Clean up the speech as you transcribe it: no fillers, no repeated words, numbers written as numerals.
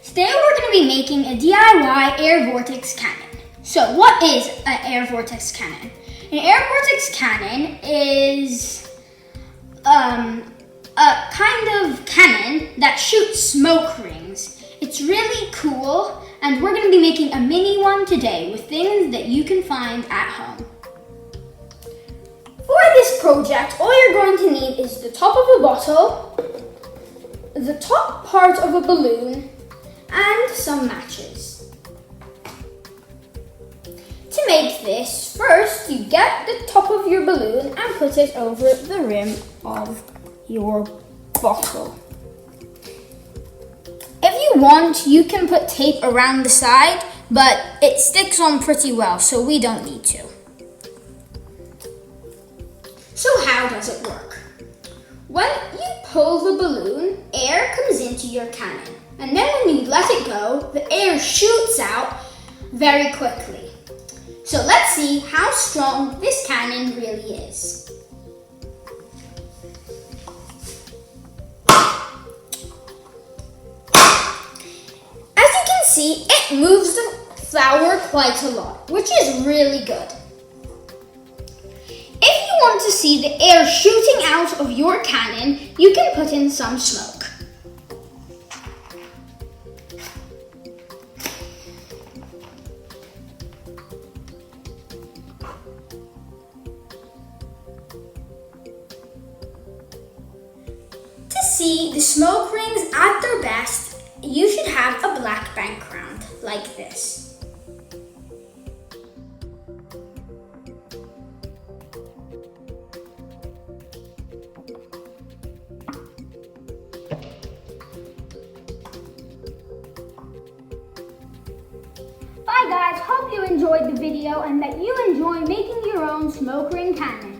Today we're going to be making a DIY air vortex cannon. So what is an air vortex cannon? An air vortex cannon is a kind of cannon that shoots smoke rings. It's really cool, and we're going to be making a mini one today with things that you can find at home. For this project, all you're going to need is the top of a bottle, the top part of a balloon, and some matches. To make this, first you get the top of your balloon and put it over the rim of your bottle. If you want, you can put tape around the side, but it sticks on pretty well, so we don't need to. So how does it work? When you pull the balloon, air comes into your cannon. And then when you let it go, the air shoots out very quickly. So let's see how strong this cannon really is. As you can see, it moves the flour quite a lot, which is really good. If you want to see the air shooting out of your cannon, you can put in some smoke. To see the smoke rings at their best, you should have a black background like this. Bye guys, hope you enjoyed the video and that you enjoy making your own smoke ring cannon.